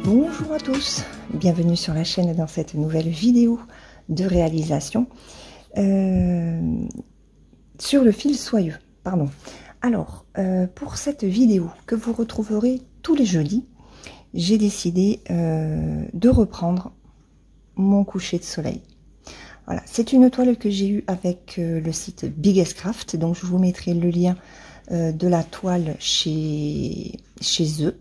Bonjour à tous, bienvenue sur la chaîne dans cette nouvelle vidéo de réalisation sur le fil soyeux. Pardon. Alors, pour cette vidéo que vous retrouverez tous les jeudis, j'ai décidé de reprendre mon coucher de soleil. Voilà, c'est une toile que j'ai eue avec le site Biggest Craft, donc je vous mettrai le lien de la toile chez eux.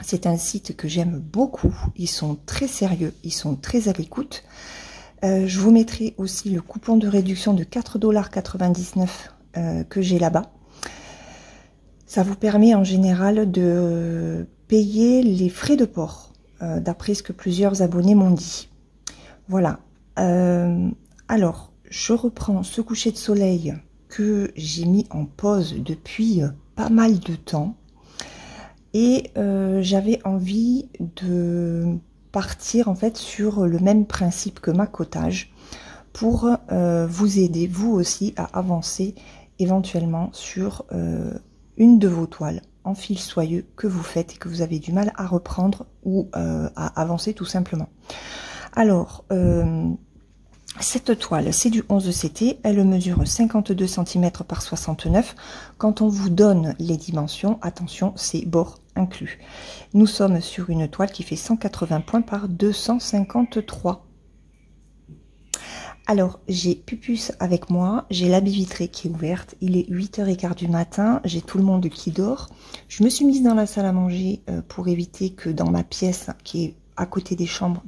C'est un site que j'aime beaucoup, ils sont très sérieux, ils sont très à l'écoute. Je vous mettrai aussi le coupon de réduction de 4,99 $ que j'ai là-bas. Ça vous permet en général de payer les frais de port, d'après ce que plusieurs abonnés m'ont dit. Voilà. Alors, je reprends ce coucher de soleil que j'ai mis en pause depuis pas mal de temps. Et j'avais envie de partir en fait sur le même principe que ma cottage pour vous aider vous aussi à avancer éventuellement sur une de vos toiles en fil soyeux que vous faites et que vous avez du mal à reprendre ou à avancer tout simplement. Alors, cette toile, c'est du 11 CT, elle mesure 52 cm par 69. Quand on vous donne les dimensions, attention, c'est bord inclus. Nous sommes sur une toile qui fait 180 points par 253. Alors, j'ai Pupus avec moi, j'ai la baie vitrée qui est ouverte, il est 8h15 du matin, j'ai tout le monde qui dort. Je me suis mise dans la salle à manger pour éviter que dans ma pièce qui est à côté des chambres,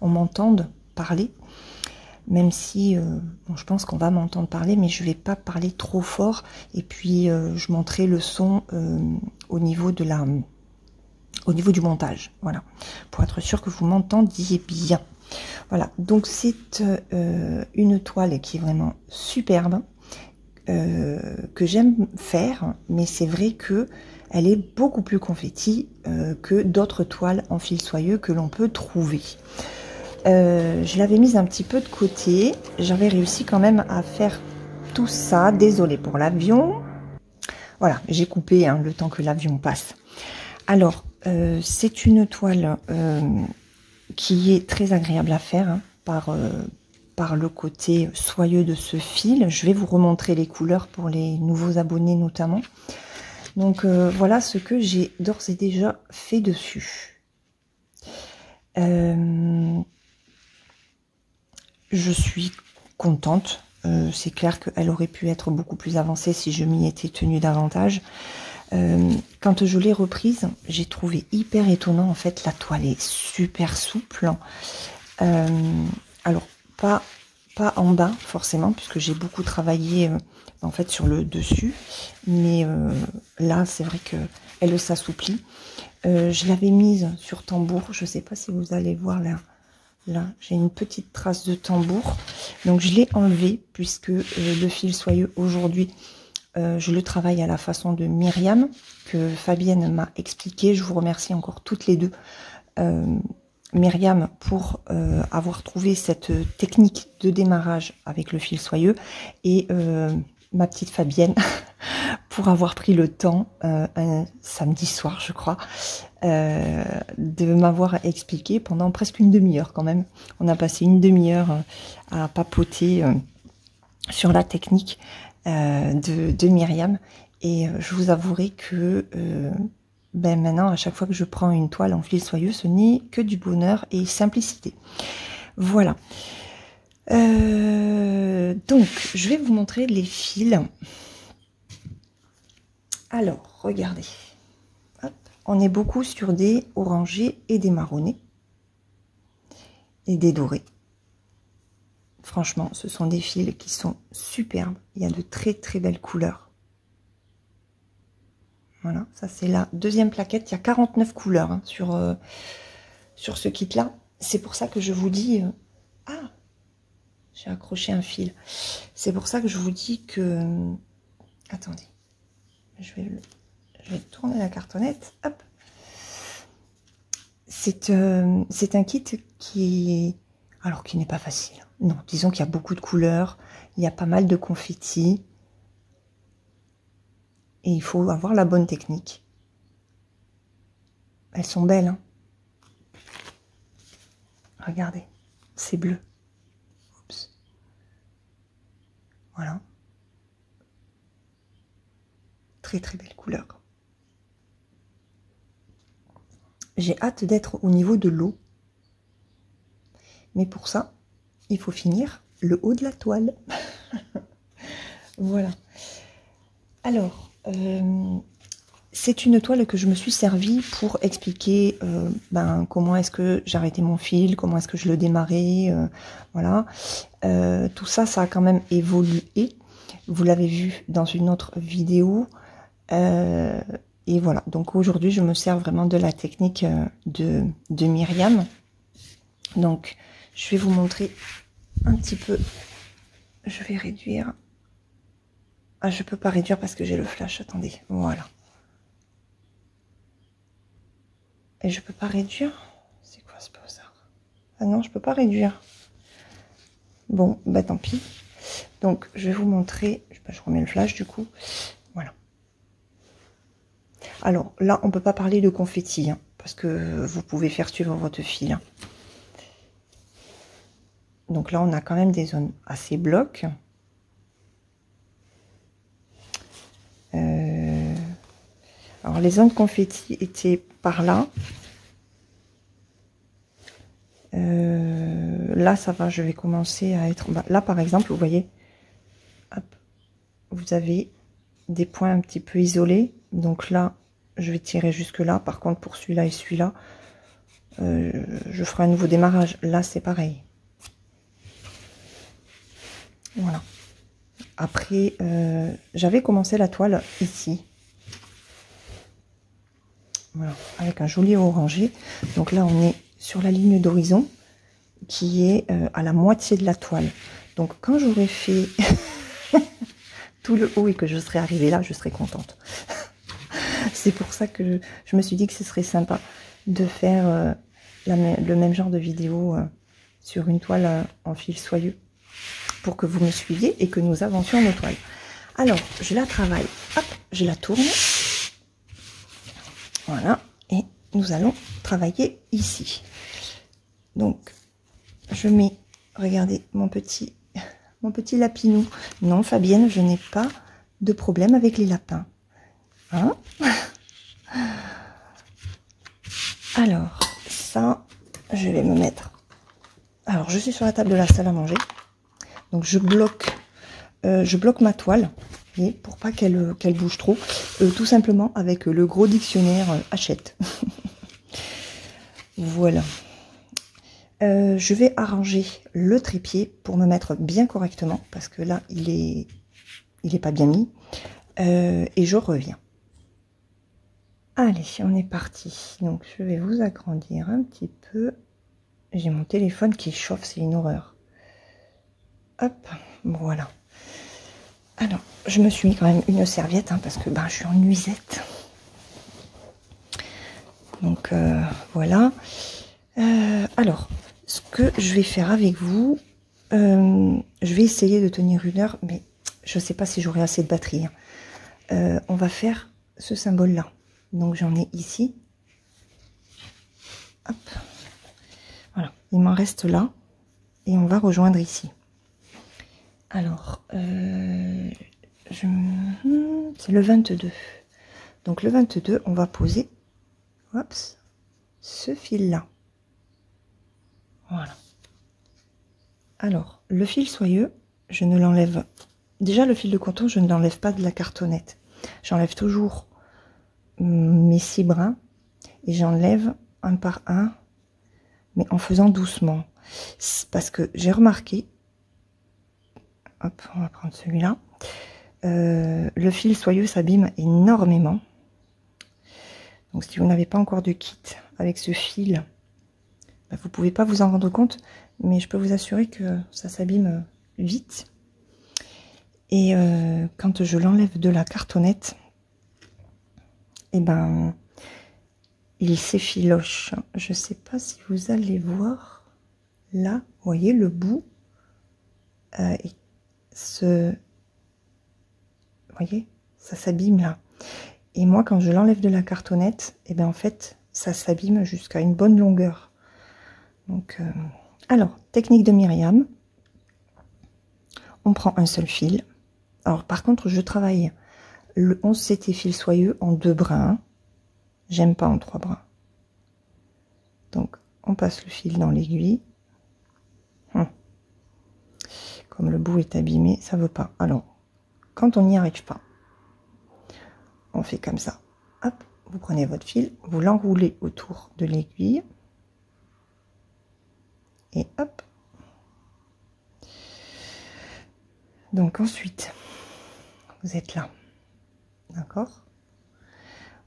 on m'entende parler. Même si bon, je pense qu'on va m'entendre parler, mais je vais pas parler trop fort. Et puis je monterai le son au niveau du montage, voilà, pour être sûr que vous m'entendiez bien. Voilà, donc c'est une toile qui est vraiment superbe, que j'aime faire, mais c'est vrai que elle est beaucoup plus confetti que d'autres toiles en fil soyeux que l'on peut trouver. Je l'avais mise un petit peu de côté. J'avais réussi quand même à faire tout ça. Désolée pour l'avion. Voilà, j'ai coupé le temps que l'avion passe. Alors, c'est une toile qui est très agréable à faire par le côté soyeux de ce fil. Je vais vous remontrer les couleurs pour les nouveaux abonnés notamment. Donc, voilà ce que j'ai d'ores et déjà fait dessus. Je suis contente. C'est clair qu'elle aurait pu être beaucoup plus avancée si je m'y étais tenue davantage. Quand je l'ai reprise, j'ai trouvé hyper étonnant. En fait, la toile est super souple. Alors, pas en bas forcément, puisque j'ai beaucoup travaillé en fait sur le dessus. Mais là, c'est vrai qu'elle s'assouplit. Je l'avais mise sur tambour. Je ne sais pas si vous allez voir là. Là, j'ai une petite trace de tambour. Donc, je l'ai enlevé puisque le fil soyeux, aujourd'hui, je le travaille à la façon de Myriam, que Fabienne m'a expliqué. Je vous remercie encore toutes les deux, Myriam, pour avoir trouvé cette technique de démarrage avec le fil soyeux. Et ma petite Fabienne, pour avoir pris le temps, un samedi soir, je crois, de m'avoir expliqué pendant presque une demi-heure quand même. On a passé une demi-heure à papoter sur la technique de Myriam. Et je vous avouerai que maintenant, à chaque fois que je prends une toile en fil soyeux, ce n'est que du bonheur et simplicité. Voilà. Donc, je vais vous montrer les fils. Alors, regardez. Hop. On est beaucoup sur des orangés et des marronnés. Et des dorés. Franchement, ce sont des fils qui sont superbes. Il y a de très très belles couleurs. Voilà, ça c'est la deuxième plaquette. Il y a 49 couleurs sur ce kit-là. C'est pour ça que je vous dis... ah, j'ai accroché un fil. C'est pour ça que je vous dis que... attendez. Je vais tourner la cartonnette. Hop. C'est un kit qui n'est pas facile. Non, disons qu'il y a beaucoup de couleurs, il y a pas mal de confettis. Et il faut avoir la bonne technique. Elles sont belles, hein. Regardez, c'est bleu. Oups. Voilà. Très très belle couleur. J'ai hâte d'être au niveau de l'eau. Mais pour ça, il faut finir le haut de la toile. Voilà. Alors, c'est une toile que je me suis servie pour expliquer comment est-ce que j'arrêtais mon fil, comment est-ce que je le démarrais, voilà. Tout ça, ça a quand même évolué. Vous l'avez vu dans une autre vidéo. Et voilà, donc aujourd'hui, je me sers vraiment de la technique de Myriam. Donc, je vais vous montrer un petit peu. Je vais réduire. Ah, je peux pas réduire parce que j'ai le flash, attendez, voilà. Et je peux pas réduire? C'est quoi ce bazar? Ah non, je peux pas réduire. Bon, bah tant pis. Donc, je vais vous montrer, je remets le flash du coup, voilà. Alors, là, on peut pas parler de confetti, hein, parce que vous pouvez faire suivre votre fil. Hein. Donc là, on a quand même des zones assez blocs. Alors, les zones confetti étaient par là. Là, ça va, je vais commencer à être... Là, par exemple, vous voyez, hop, vous avez des points un petit peu isolés. Donc là, je vais tirer jusque là. Par contre, pour celui-là et celui-là, je ferai un nouveau démarrage. Là, c'est pareil. Voilà. Après, j'avais commencé la toile ici. Voilà, avec un joli orangé. Donc là, on est sur la ligne d'horizon qui est à la moitié de la toile. Donc quand j'aurai fait tout le haut et que je serai arrivée là, je serai contente. C'est pour ça que je me suis dit que ce serait sympa de faire le même genre de vidéo sur une toile en fil soyeux pour que vous me suiviez et que nous avancions nos toiles. Alors, je la travaille, hop, je la tourne. Voilà, et nous allons travailler ici. Donc, je mets, regardez, mon petit lapinou. Non, Fabienne, je n'ai pas de problème avec les lapins. Hein? Alors, ça, je vais me mettre... Alors, je suis sur la table de la salle à manger. Donc, je bloque ma toile. Et pour pas qu'elle bouge trop, tout simplement avec le gros dictionnaire Hachette. Voilà. Je vais arranger le trépied pour me mettre bien correctement parce que là il est pas bien mis et je reviens. Allez, on est parti. Donc je vais vous agrandir un petit peu. J'ai mon téléphone qui chauffe, c'est une horreur. Hop, voilà. Alors, je me suis mis quand même une serviette hein, parce que je suis en nuisette. Donc voilà. Alors, ce que je vais faire avec vous, je vais essayer de tenir 1 heure, mais je ne sais pas si j'aurai assez de batterie. Hein. On va faire ce symbole-là. Donc j'en ai ici. Hop. Voilà, il m'en reste là. Et on va rejoindre ici. Alors, c'est le 22. Donc le 22, on va poser hop, ce fil-là. Voilà. Alors, le fil soyeux, je ne l'enlève... Déjà, le fil de coton, je ne l'enlève pas de la cartonnette. J'enlève toujours mes 6 brins et j'enlève un par un, mais en faisant doucement. Parce que j'ai remarqué... Hop, on va prendre celui-là. Le fil soyeux s'abîme énormément. Donc, si vous n'avez pas encore de kit avec ce fil, vous pouvez pas vous en rendre compte, mais je peux vous assurer que ça s'abîme vite. Et quand je l'enlève de la cartonnette, et il s'effiloche. Je sais pas si vous allez voir là, vous voyez le bout, vous voyez, ça s'abîme là. Et moi, quand je l'enlève de la cartonnette, en fait, ça s'abîme jusqu'à une bonne longueur. Donc, alors, technique de Myriam. On prend un seul fil. Alors, par contre, je travaille le 11 CT fil soyeux en 2 brins. J'aime pas en 3 brins. Donc, on passe le fil dans l'aiguille. Comme le bout est abîmé, ça veut pas. Alors, quand on n'y arrive pas, on fait comme ça. Hop, vous prenez votre fil, vous l'enroulez autour de l'aiguille. Et hop. Donc ensuite, vous êtes là. D'accord?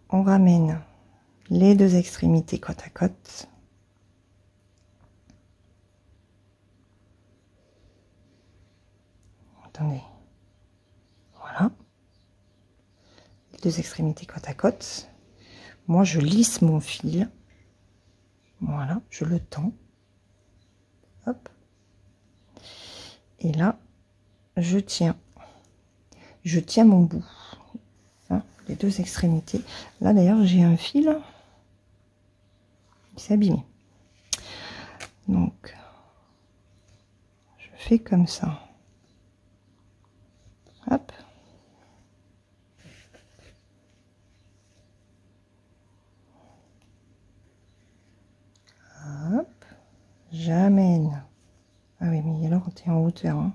On ramène les 2 extrémités côte à côte. Attendez. Voilà. Les 2 extrémités côte à côte. Moi, je lisse mon fil. Voilà, je le tends. Hop. Et là, je tiens mon bout. Hein, les 2 extrémités. Là, d'ailleurs, j'ai un fil qui s'est abîmé. Donc, je fais comme ça. Hop. Hop. J'amène. Ah oui, mais alors, tu es en hauteur. Hein.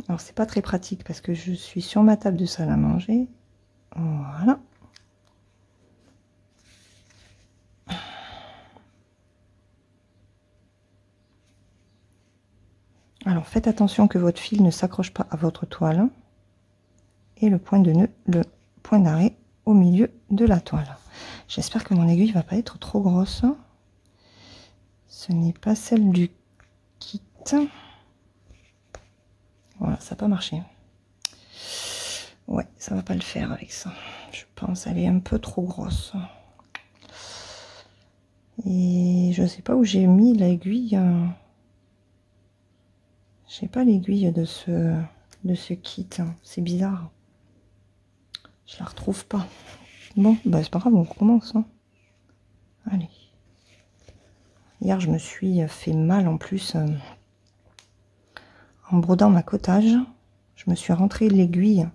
Alors, c'est pas très pratique parce que je suis sur ma table de salle à manger. Voilà. Alors, faites attention que votre fil ne s'accroche pas à votre toile. Et le point de nœud, le point d'arrêt au milieu de la toile. J'espère que mon aiguille va pas être trop grosse. Ce n'est pas celle du kit. Voilà, ça n'a pas marché. Ouais, ça va pas le faire avec ça. Je pense elle est un peu trop grosse. Et je sais pas où j'ai mis l'aiguille. Je sais pas l'aiguille de ce kit. C'est bizarre. Je la retrouve pas. Bon, bah c'est pas grave, on recommence. Hein. Allez. Hier, je me suis fait mal en plus en brodant ma cottage. Je me suis rentré l'aiguille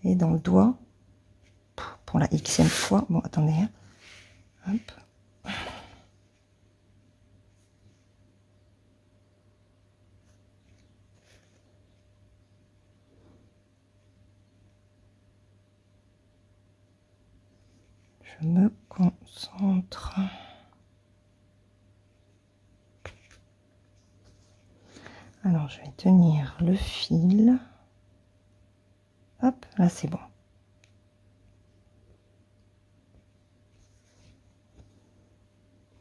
et dans le doigt pour la xème fois. Bon, attendez. Hein. Hop. Je me concentre. Alors, je vais tenir le fil. Hop, là c'est bon.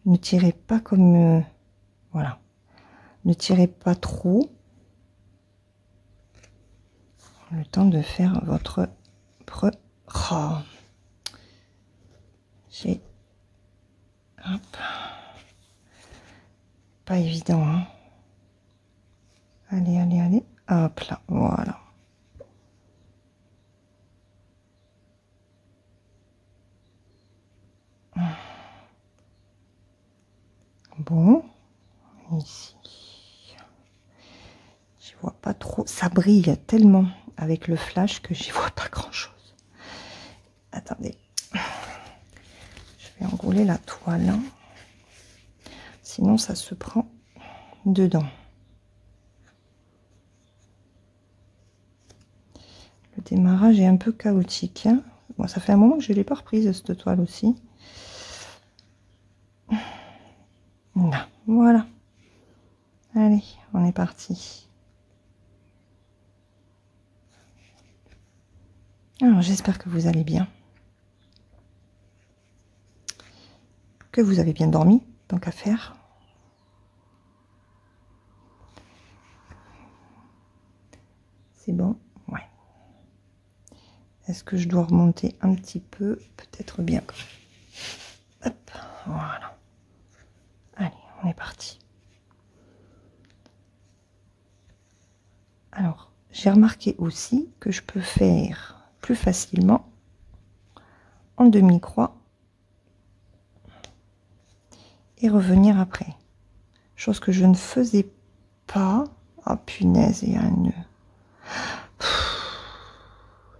Ne tirez pas comme... voilà. Ne tirez pas trop. Le temps de faire votre... Oh. J'ai... Hop. Pas évident, hein. Allez, allez, allez. Hop là, voilà. Bon. Ici. Je vois pas trop. Ça brille tellement avec le flash que j'y vois pas grand chose. Attendez. Je vais enrouler la toile. Sinon, ça se prend dedans. Le démarrage est un peu chaotique. Hein. Bon, ça fait un moment que je ne l'ai pas reprise, cette toile aussi. Là, voilà. Allez, on est parti. Alors, j'espère que vous allez bien. Que vous avez bien dormi, tant qu'à faire. C'est bon? Ouais. Est-ce que je dois remonter un petit peu? Peut-être bien. Hop, voilà. Allez, on est parti. Alors, j'ai remarqué aussi que je peux faire plus facilement en demi-croix et revenir après. Chose que je ne faisais pas. Oh punaise, il y a un nœud.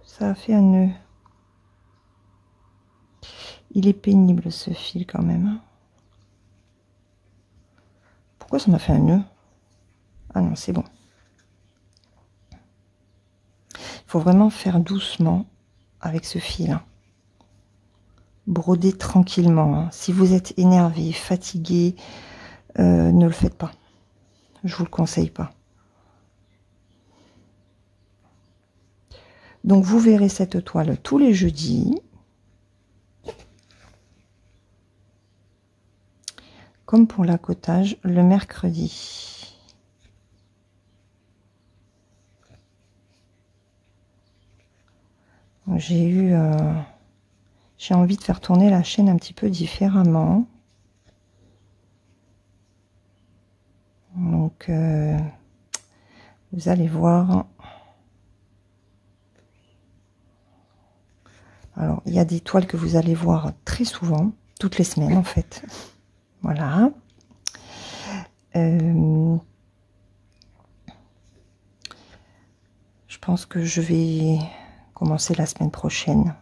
Ça a fait un nœud. Il est pénible ce fil quand même. Pourquoi ça m'a fait un nœud? Ah non, c'est bon. Il faut vraiment faire doucement avec ce fil. Broder tranquillement. Si vous êtes énervé, fatigué, ne le faites pas. Je vous le conseille pas. Donc vous verrez cette toile tous les jeudis. Comme pour l'accotage, le mercredi. J'ai envie de faire tourner la chaîne un petit peu différemment. Donc, vous allez voir. Alors, il y a des toiles que vous allez voir très souvent, toutes les semaines en fait. Voilà. Je pense que je vais commencer la semaine prochaine.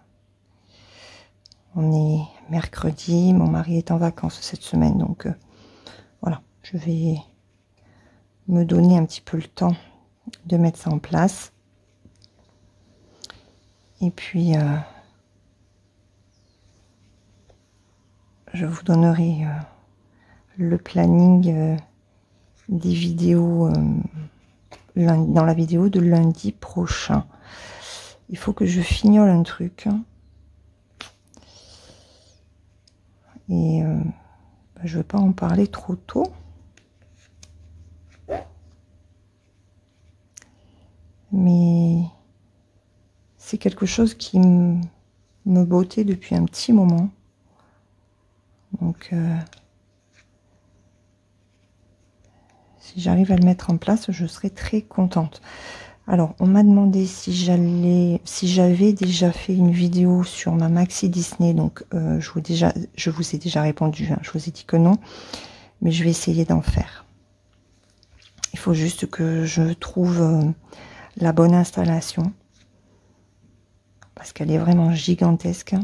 On est mercredi, mon mari est en vacances cette semaine, donc voilà, je vais me donner un petit peu le temps de mettre ça en place. Et puis, je vous donnerai le planning des vidéos dans la vidéo de lundi prochain. Il faut que je fignole un truc. Et je ne vais pas en parler trop tôt. Mais c'est quelque chose qui me bottait depuis un petit moment. Donc, si j'arrive à le mettre en place, je serai très contente. Alors, on m'a demandé si j'avais déjà fait une vidéo sur ma maxi Disney. Donc, je vous ai déjà répondu. Hein, je vous ai dit que non. Mais je vais essayer d'en faire. Il faut juste que je trouve la bonne installation. Parce qu'elle est vraiment gigantesque.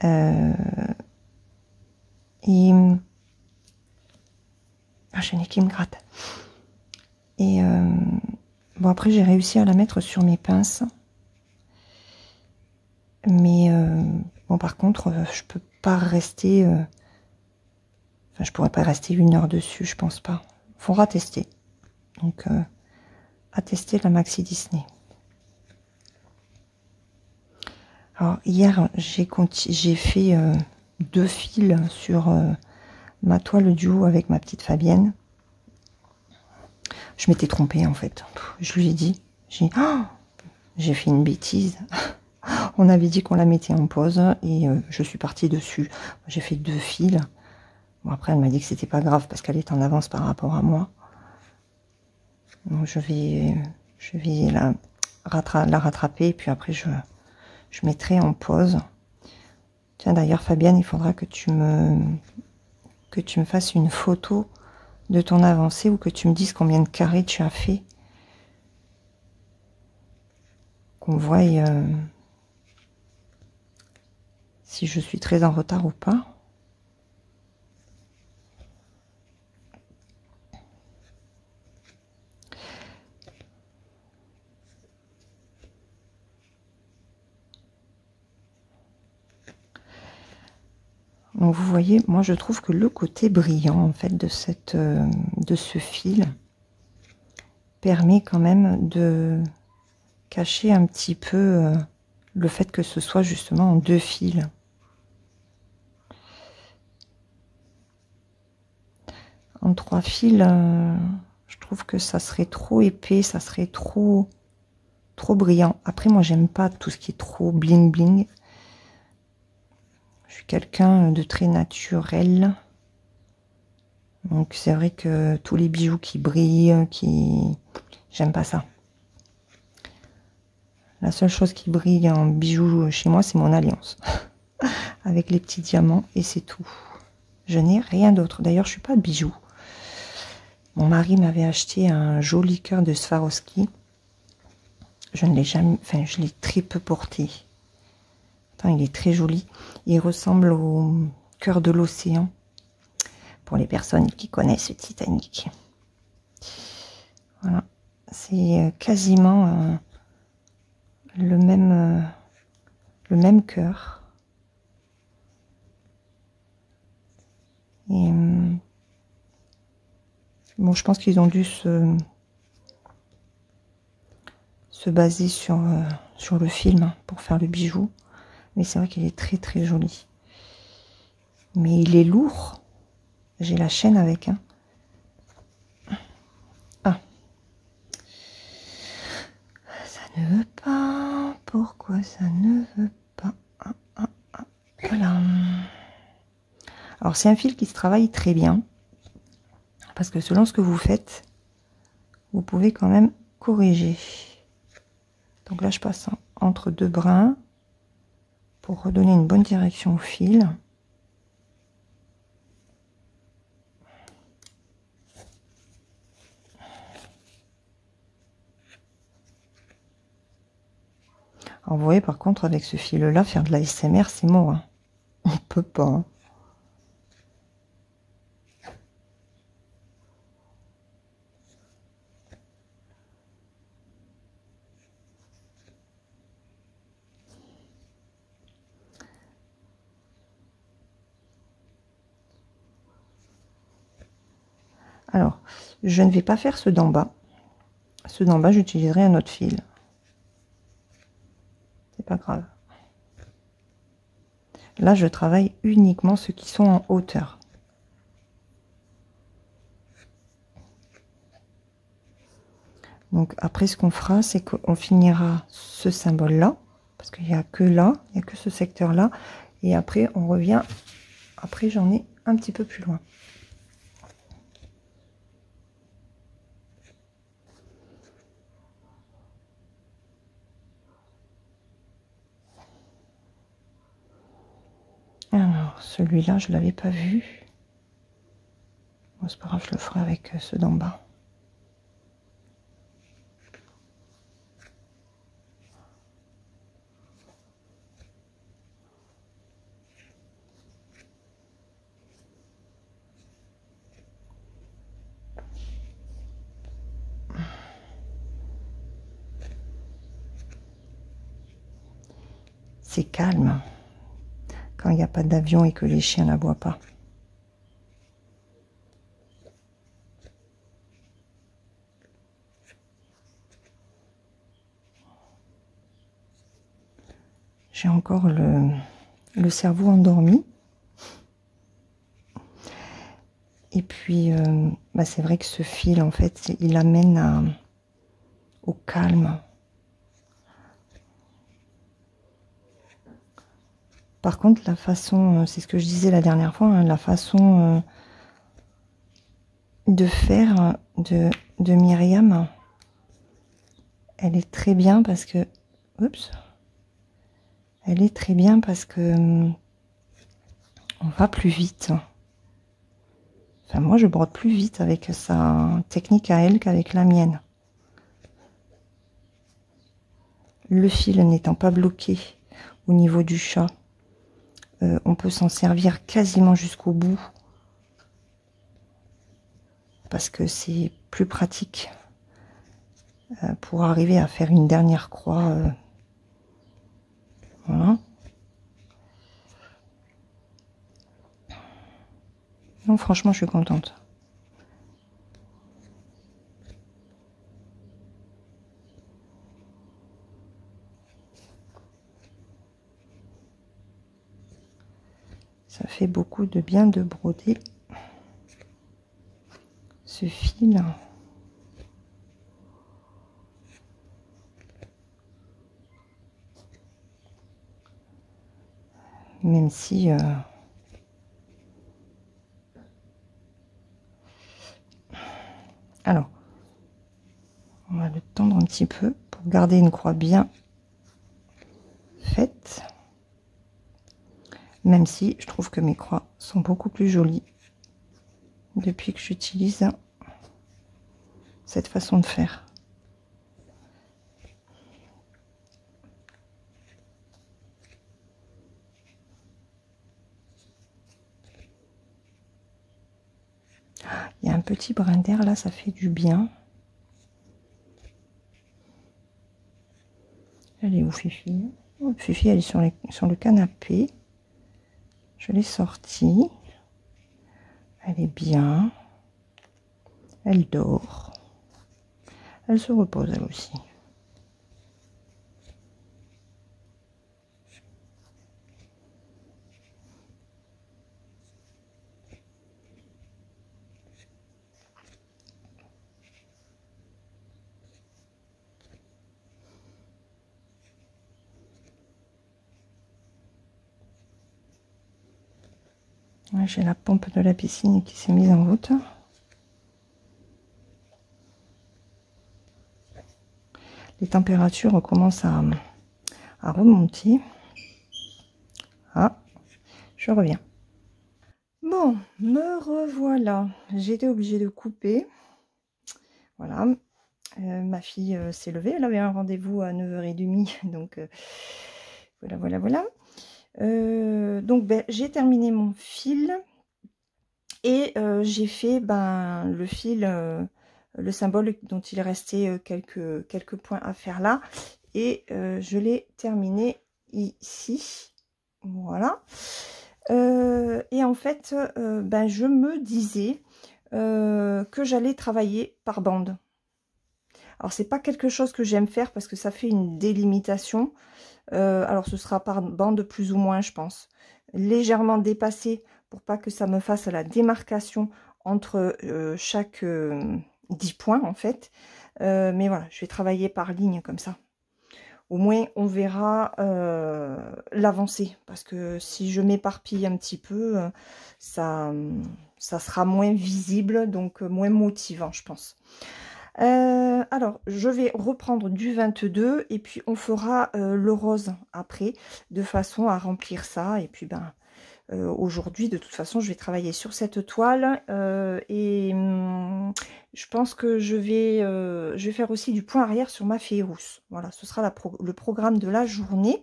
Et... Ah, j'ai le nez qui me gratte. Et... bon, après, j'ai réussi à la mettre sur mes pinces. Mais, bon, par contre, je peux pas rester... enfin, je pourrais pas rester 1 heure dessus, je pense pas. Faudra tester. Donc, à tester la maxi Disney. Alors, hier, j'ai fait 2 fils sur ma toile duo avec ma petite Fabienne. Je m'étais trompée, en fait. Je lui ai dit, j'ai fait une bêtise. On avait dit qu'on la mettait en pause et je suis partie dessus. J'ai fait 2 fils. Bon, après, elle m'a dit que c'était pas grave parce qu'elle est en avance par rapport à moi. Donc, je vais la rattraper et puis après, je mettrai en pause. Tiens, d'ailleurs, Fabienne, il faudra que tu me fasses une photo de ton avancée ou que tu me dises combien de carrés tu as fait. Qu'on voie si je suis très en retard ou pas. Donc vous voyez, moi je trouve que le côté brillant en fait de ce fil permet quand même de cacher un petit peu le fait que ce soit justement en 2 fils. En 3 fils, je trouve que ça serait trop épais, ça serait trop brillant. Après moi j'aime pas tout ce qui est trop bling bling. Je suis quelqu'un de très naturel. Donc c'est vrai que tous les bijoux qui brillent, j'aime pas ça. La seule chose qui brille en bijoux chez moi, c'est mon alliance. avec les petits diamants et c'est tout. Je n'ai rien d'autre. D'ailleurs, je ne suis pas de bijoux. Mon mari m'avait acheté un joli cœur de Swarovski. Je ne l'ai jamais, enfin, je l'ai très peu porté. Attends, il est très joli. Il ressemble au cœur de l'océan. Pour les personnes qui connaissent le Titanic. Voilà. C'est quasiment le même cœur. Et bon, je pense qu'ils ont dû se baser sur le film pour faire le bijou. Mais c'est vrai qu'il est très très joli. Mais il est lourd. J'ai la chaîne avec. Hein. Ah. Ça ne veut pas. Pourquoi ça ne veut pas? Voilà. Alors c'est un fil qui se travaille très bien. Parce que selon ce que vous faites, vous pouvez quand même corriger. Donc là je passe entre deux brins pour redonner une bonne direction au fil. Alors vous voyez par contre avec ce fil là faire de la SMR c'est mort. Hein. On peut pas. Hein. Alors, je ne vais pas faire ceux d'en bas. Ceux d'en bas, j'utiliserai un autre fil. C'est pas grave. Là, je travaille uniquement ceux qui sont en hauteur. Donc, après, ce qu'on fera, c'est qu'on finira ce symbole-là. Parce qu'il n'y a que là, il n'y a que ce secteur-là. Et après, on revient. Après, j'en ai un petit peu plus loin. Alors, celui-là, je ne l'avais pas vu. Bon, c'est pas grave, je le ferai avec ceux d'en bas. C'est calme quand il n'y a pas d'avion et que les chiens n'aboient pas. J'ai encore le cerveau endormi. Et puis, bah c'est vrai que ce fil, en fait, il amène au calme. Par contre, la façon, c'est ce que je disais la dernière fois, hein, la façon de faire de Myriam, elle est très bien parce que... Oups. Elle est très bien parce que on va plus vite. Enfin, moi, je brode plus vite avec sa technique à elle qu'avec la mienne. Le fil n'étant pas bloqué au niveau du chat, on peut s'en servir quasiment jusqu'au bout parce que c'est plus pratique pour arriver à faire une dernière croix. Voilà. Non, franchement, je suis contente. Ça fait beaucoup de bien de broder ce fil. Même si... Alors, on va le tendre un petit peu pour garder une croix bien faite. Même si je trouve que mes croix sont beaucoup plus jolies depuis que j'utilise cette façon de faire. Il y a un petit brin d'air là, ça fait du bien. Elle est où Fifi? Oh, Fifi, elle est sur le canapé. Je l'ai sortie. Elle est bien. Elle dort. Elle se repose elle aussi. J'ai la pompe de la piscine qui s'est mise en route. Les températures commencent à remonter. Ah, je reviens. Bon, me revoilà. J'étais obligée de couper. Voilà. Ma fille s'est levée. Elle avait un rendez-vous à 9h30. Donc, voilà. Donc, ben, j'ai terminé mon fil. Et j'ai fait le fil, le symbole dont il restait quelques points à faire là. Et je l'ai terminé ici. Voilà. Et en fait, je me disais que j'allais travailler par bande. Alors, c'est pas quelque chose que j'aime faire parce que ça fait une délimitation. Alors, ce sera par bande plus ou moins, je pense. Légèrement dépassée pour pas que ça me fasse la démarcation entre chaque 10 points, en fait. Mais voilà, je vais travailler par ligne comme ça. Au moins, on verra l'avancée. Parce que si je m'éparpille un petit peu, ça sera moins visible, donc moins motivant, je pense. Alors, je vais reprendre du 22 et puis on fera le rose après, de façon à remplir ça. Et puis, aujourd'hui, de toute façon, je vais travailler sur cette toile je pense que je vais faire aussi du point arrière sur ma fée rousse. Voilà, ce sera le programme de la journée.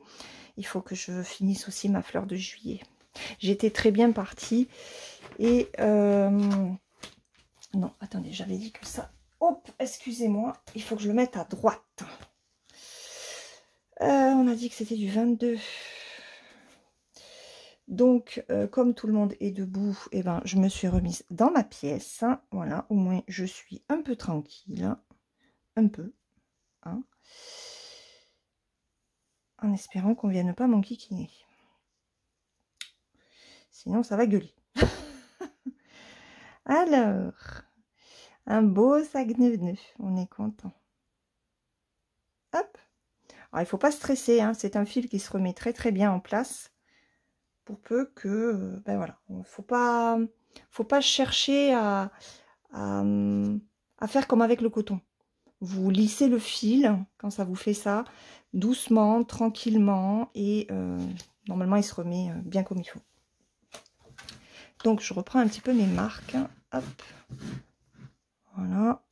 Il faut que je finisse aussi ma fleur de juillet. J'étais très bien partie et... non, attendez, j'avais dit que ça... Hop, excusez-moi, il faut que je le mette à droite. On a dit que c'était du 22. Donc, comme tout le monde est debout, eh ben, je me suis remise dans ma pièce. Voilà, au moins, je suis un peu tranquille. Un peu. Hein, en espérant qu'on ne vienne pas m'enquiquiner. Sinon, ça va gueuler. Alors, un beau saguenay, on est content. Hop. Alors, il ne faut pas stresser, hein, c'est un fil qui se remet très très bien en place. Pour peu que, voilà, faut pas chercher à faire comme avec le coton. Vous lissez le fil quand ça vous fait ça, doucement, tranquillement, et normalement il se remet bien comme il faut. Donc je reprends un petit peu mes marques. Hop. Voilà.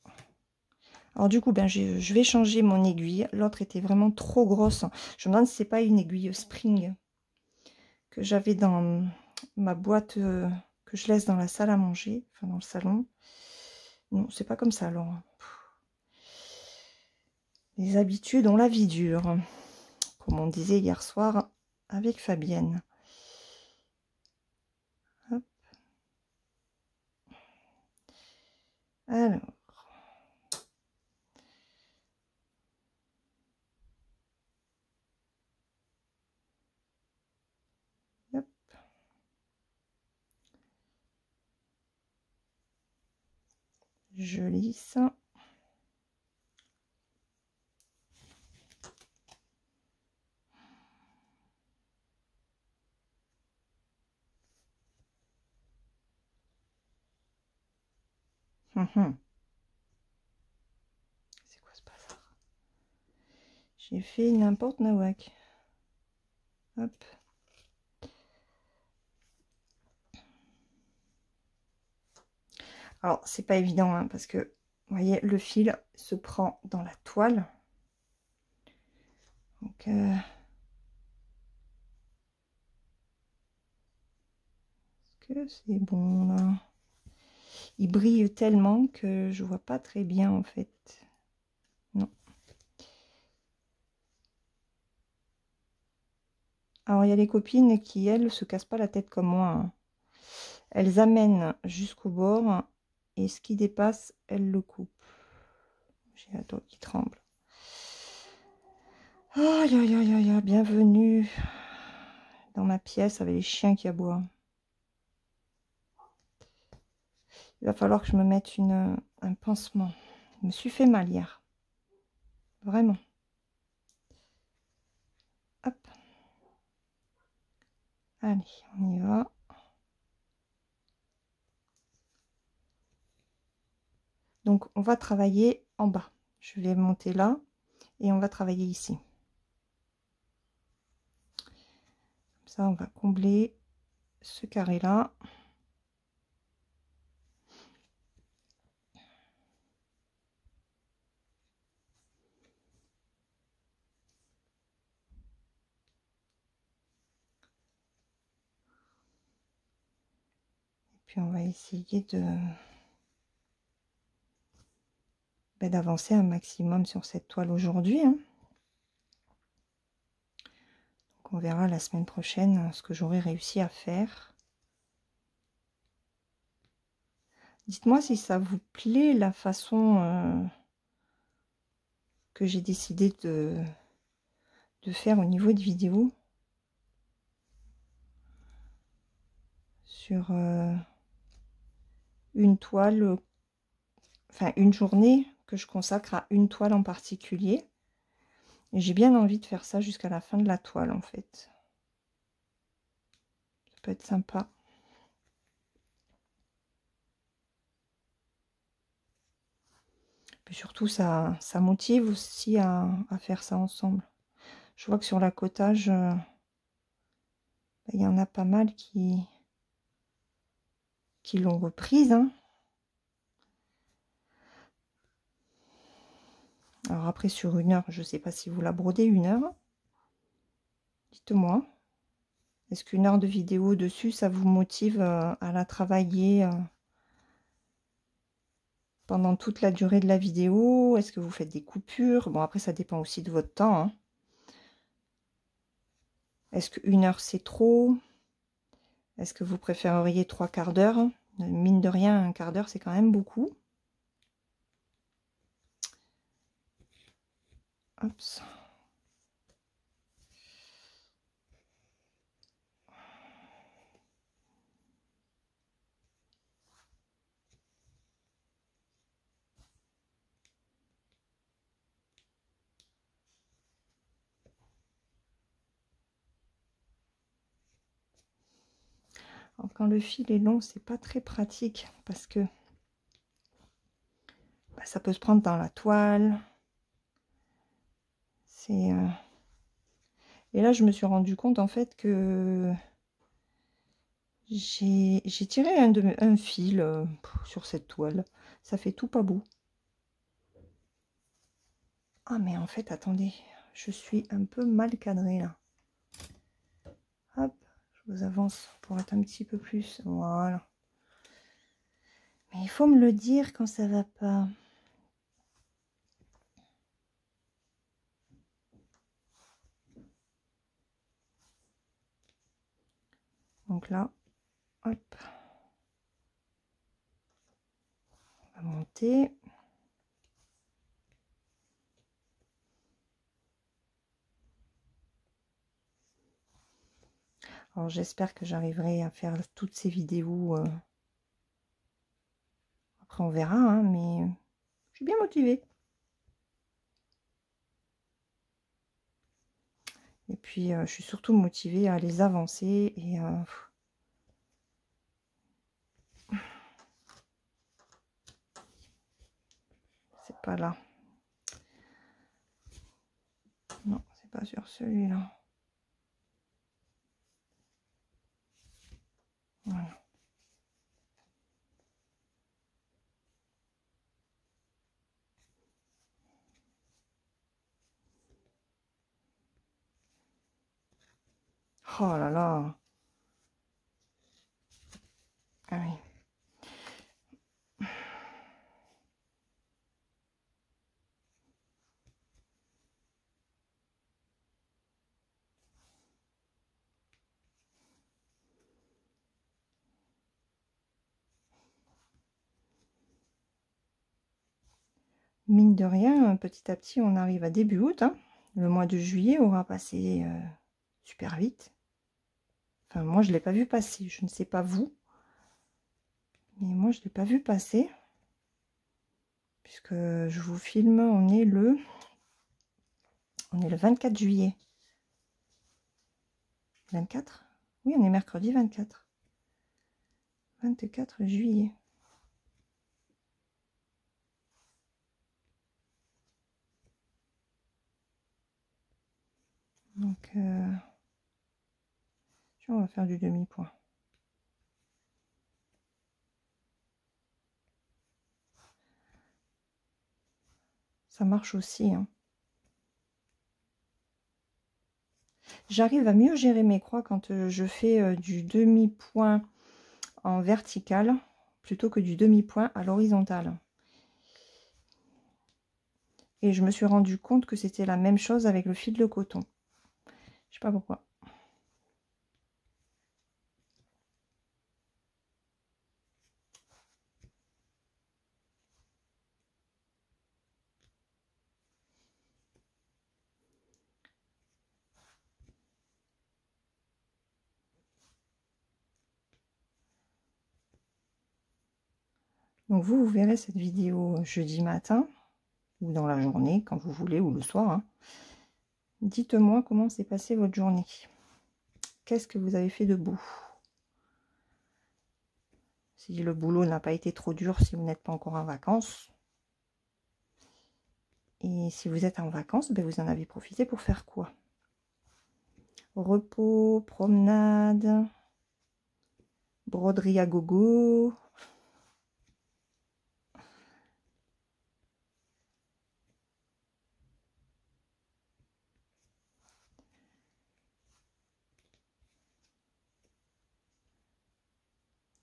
Alors du coup, je vais changer mon aiguille. L'autre était vraiment trop grosse. Je me demande si c'est pas une aiguille spring que j'avais dans ma boîte que je laisse dans la salle à manger, enfin dans le salon. Non, c'est pas comme ça alors. Les habitudes ont la vie dure, comme on disait hier soir avec Fabienne. Hop. Alors. Hop. Je lisse. C'est quoi ce bazar? J'ai fait n'importe nawak. Hop. Alors, c'est pas évident, hein, parce que, vous voyez, le fil se prend dans la toile. Donc, est-ce que c'est bon, là? Il brille tellement que je vois pas très bien, en fait. Non. Alors, il y a les copines qui, elles, se cassent pas la tête comme moi, hein. Elles amènent jusqu'au bord et ce qui dépasse, elles le coupent. J'ai la doigt qui tremble. Aïe, aïe, aïe, aïe, bienvenue dans ma pièce avec les chiens qui aboient. Il va falloir que je me mette un pansement. Je me suis fait mal hier. Vraiment. Hop. Allez, on y va. Donc, on va travailler en bas. Je vais monter là et on va travailler ici. Comme ça, on va combler ce carré-là. Et puis, on va essayer d'avancer un maximum sur cette toile aujourd'hui, hein. Donc on verra la semaine prochaine ce que j'aurai réussi à faire. Dites-moi si ça vous plaît la façon que j'ai décidé de faire au niveau de vidéo sur une toile, enfin une journée que je consacre à une toile en particulier. Et j'ai bien envie de faire ça jusqu'à la fin de la toile, en fait. Ça peut être sympa. Puis surtout, ça motive aussi à faire ça ensemble. Je vois que sur l'accotage, il y en a pas mal qui l'ont reprise, hein. Alors après, sur 1 heure, je ne sais pas si vous la brodez 1 heure. Dites-moi. Est-ce qu'1 heure de vidéo dessus, ça vous motive à la travailler pendant toute la durée de la vidéo? Est-ce que vous faites des coupures? Bon, après, ça dépend aussi de votre temps, hein. Est-ce que 1 heure, c'est trop? Est-ce que vous préféreriez 3/4 d'heure? Mine de rien, 1/4 d'heure, c'est quand même beaucoup. Hop. Alors, quand le fil est long, c'est pas très pratique parce que ça peut se prendre dans la toile. C'est et là, je me suis rendu compte en fait que j'ai tiré un fil sur cette toile. Ça fait tout pas beau. Ah, mais en fait, attendez, je suis un peu mal cadrée là. Hop, je vous avance pour être un petit peu plus. Voilà. Mais il faut me le dire quand ça va pas. Donc là, hop, on va monter. Alors j'espère que j'arriverai à faire toutes ces vidéos. Après on verra, hein, mais je suis bien motivée. Et puis je suis surtout motivée à les avancer et c'est pas là. Non, c'est pas sur celui-là. Voilà. Oh là là. Ah oui. Mine de rien, petit à petit, on arrive à début août. Hein. Le mois de juillet aura passé super vite. Enfin, moi, je ne l'ai pas vu passer. Je ne sais pas vous. Mais moi, je ne l'ai pas vu passer. Puisque je vous filme, on est le 24 juillet. 24? Oui, on est mercredi 24. 24 juillet. Donc, on va faire du demi-point. Ça marche aussi. Hein. J'arrive à mieux gérer mes croix quand je fais du demi-point en vertical plutôt que du demi-point à l'horizontale. Et je me suis rendu compte que c'était la même chose avec le fil de coton. Je sais pas pourquoi. Donc vous verrez cette vidéo jeudi matin, ou dans la journée, quand vous voulez, ou le soir. Hein. Dites-moi comment s'est passée votre journée. Qu'est-ce que vous avez fait de beau? Si le boulot n'a pas été trop dur, si vous n'êtes pas encore en vacances. Et si vous êtes en vacances, ben vous en avez profité pour faire quoi? Repos, promenade, broderie à gogo.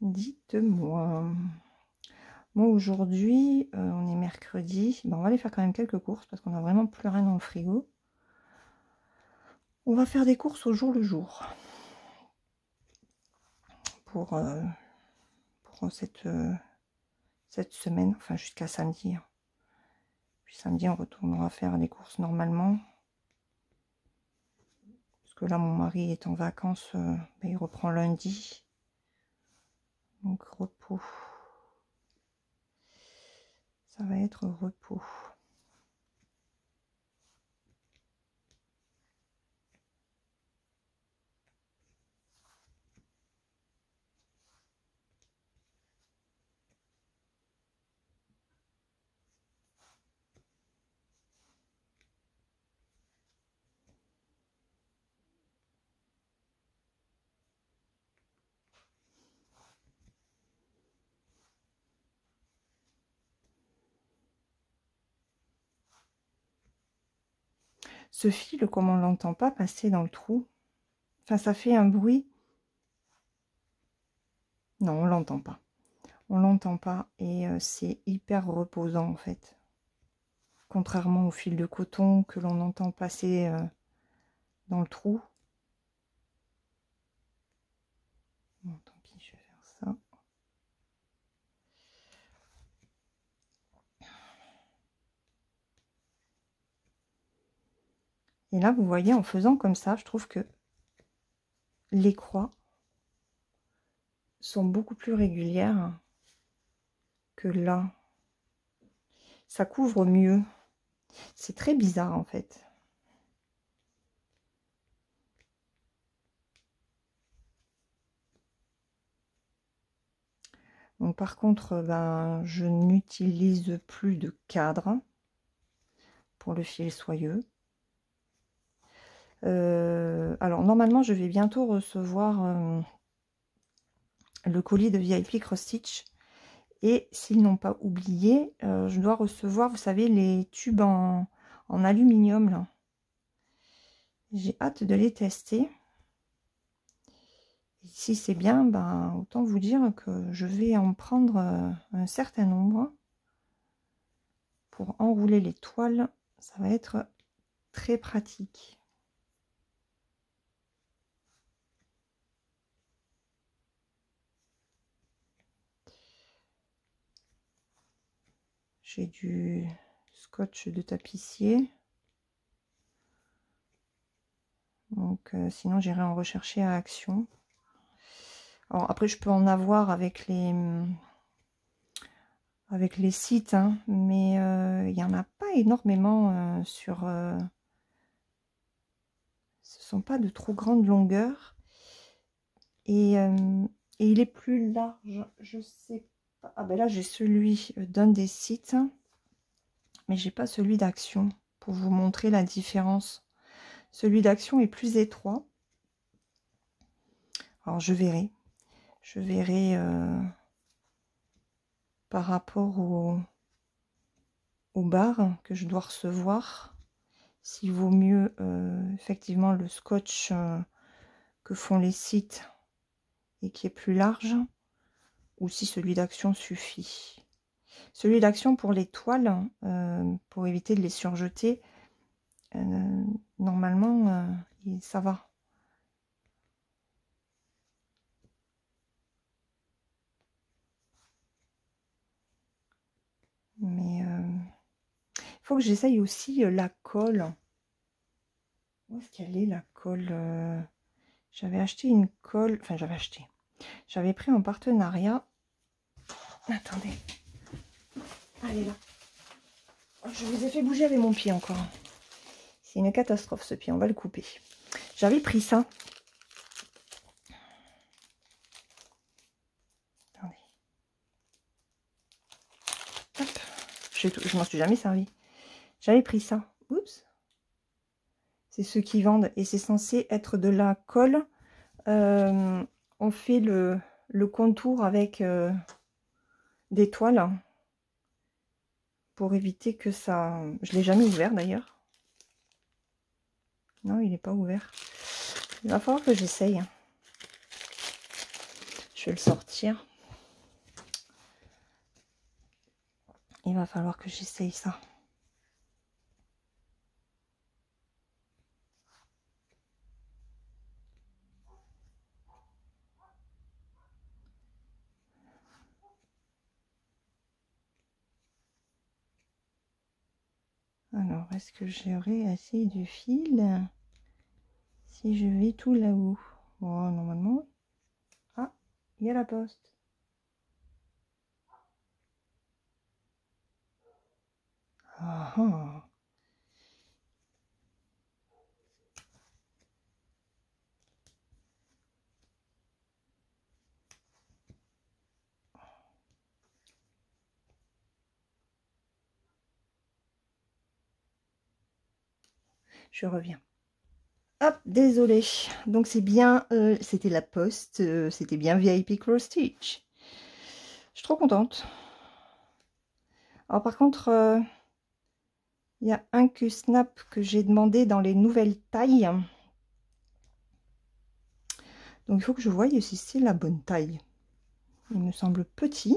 Dites-moi. Moi aujourd'hui, on est mercredi. Ben, on va aller faire quand même quelques courses parce qu'on n'a vraiment plus rien dans le frigo. On va faire des courses au jour le jour. Pour cette semaine, enfin jusqu'à samedi. Puis samedi, on retournera faire les courses normalement. Parce que là, mon mari est en vacances, ben, il reprend lundi. Donc repos. Ça va être repos. Ce fil, comme on l'entend pas passer dans le trou, enfin ça fait un bruit. Non, on l'entend pas. On l'entend pas et c'est hyper reposant en fait. Contrairement au fil de coton que l'on entend passer dans le trou. Bon, tant pis, je vais faire ça. Et là, vous voyez, en faisant comme ça, je trouve que les croix sont beaucoup plus régulières que là. Ça couvre mieux. C'est très bizarre en fait. Donc par contre, ben, je n'utilise plus de cadre pour le fil soyeux. Alors normalement, je vais bientôt recevoir le colis de VIP Cross Stitch. Et s'ils n'ont pas oublié, je dois recevoir, vous savez, les tubes en aluminium là. J'ai hâte de les tester. Et si c'est bien, ben, autant vous dire que je vais en prendre un certain nombre pour enrouler les toiles. Ça va être très pratique. J'ai du scotch de tapissier. Donc, sinon, j'irai en rechercher à Action. Alors, après, je peux en avoir avec les sites, hein, mais il n'y en a pas énormément sur... ce sont pas de trop grandes longueurs. Et il est plus large, je sais pas. Ah ben là, j'ai celui d'un des sites, mais j'ai pas celui d'Action pour vous montrer la différence. Celui d'Action est plus étroit. Alors, je verrai. Je verrai par rapport au bar que je dois recevoir, s'il vaut mieux effectivement le scotch que font les sites et qui est plus large, ou si celui d'Action suffit. Celui d'Action pour les toiles, pour éviter de les surjeter, normalement ça va. Mais il faut que j'essaye aussi la colle. Où est-ce qu'elle est la colle? J'avais acheté une colle, enfin j'avais pris en partenariat. Attendez, elle est là. Je vous ai fait bouger avec mon pied encore. C'est une catastrophe ce pied, on va le couper. J'avais pris ça. Attendez. Hop. Je m'en suis jamais servi. J'avais pris ça. Oups. C'est ceux qui vendent et c'est censé être de la colle. On fait le contour avec des toiles pour éviter que ça... Je l'ai jamais ouvert d'ailleurs. Non, il n'est pas ouvert. Il va falloir que j'essaye. Je vais le sortir. Il va falloir que j'essaye ça. Alors, est-ce que j'aurai assez de fil si je vais tout là-haut? Bon, normalement... Ah, il y a la poste. Ah, ah. Je reviens. Hop, désolé. Donc c'est bien, c'était la poste, c'était bien VIP Cross Stitch. Je suis trop contente. Alors par contre, il y a un Q-Snap que j'ai demandé dans les nouvelles tailles. Donc il faut que je voie si c'est la bonne taille. Il me semble petit.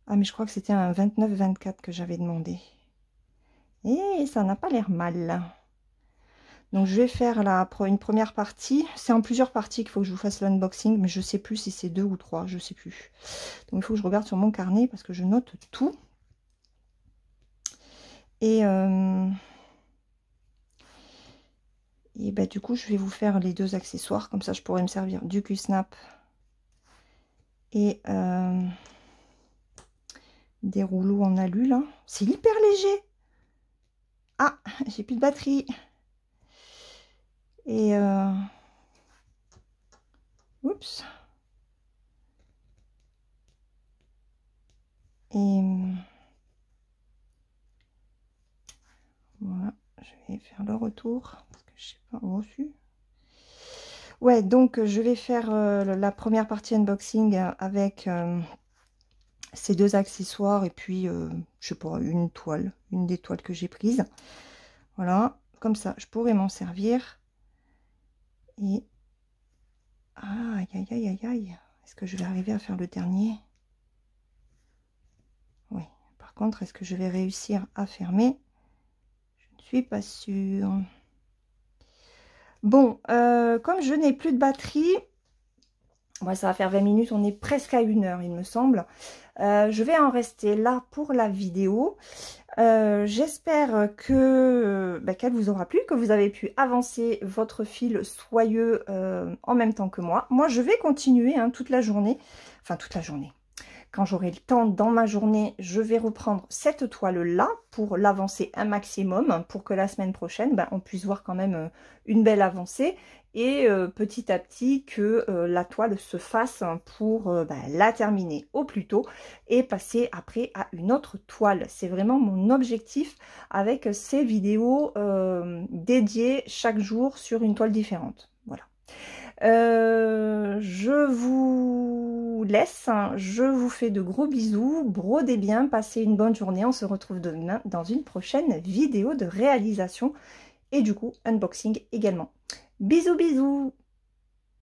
Ah mais je crois que c'était un 29-24 que j'avais demandé. Et ça n'a pas l'air mal. Donc je vais faire une première partie. C'est en plusieurs parties qu'il faut que je vous fasse l'unboxing, mais je sais plus si c'est 2 ou 3, je sais plus. Donc il faut que je regarde sur mon carnet parce que je note tout. Et bah, du coup je vais vous faire les deux accessoires, comme ça je pourrais me servir du Q-Snap et des rouleaux en alu là. C'est hyper léger. Ah, j'ai plus de batterie. Et oups. Et voilà, je vais faire le retour parce que je sais pas où reçu. Ouais, donc je vais faire la première partie unboxing avec ces deux accessoires et puis je sais pas, une toile, une des toiles que j'ai prises. Voilà, comme ça je pourrais m'en servir. Et Aïe, aïe, aïe, aïe, aïe. Est-ce que je vais arriver à faire le dernier? Oui. Par contre, est-ce que je vais réussir à fermer? Je ne suis pas sûre. Bon, comme je n'ai plus de batterie, moi ça va faire 20 minutes, on est presque à 1 heure, il me semble. Je vais en rester là pour la vidéo. J'espère que qu'elle vous aura plu, que vous avez pu avancer votre fil soyeux en même temps que moi. Moi, je vais continuer toute la journée, enfin toute la journée. Quand j'aurai le temps dans ma journée, je vais reprendre cette toile-là pour l'avancer un maximum, pour que la semaine prochaine, on puisse voir quand même une belle avancée et petit à petit que la toile se fasse pour la terminer au plus tôt et passer après à une autre toile. C'est vraiment mon objectif avec ces vidéos dédiées chaque jour sur une toile différente. Voilà. Je vous laisse, je vous fais de gros bisous, brodez bien, passez une bonne journée, on se retrouve demain dans une prochaine vidéo de réalisation et du coup unboxing également. Bisous bisous.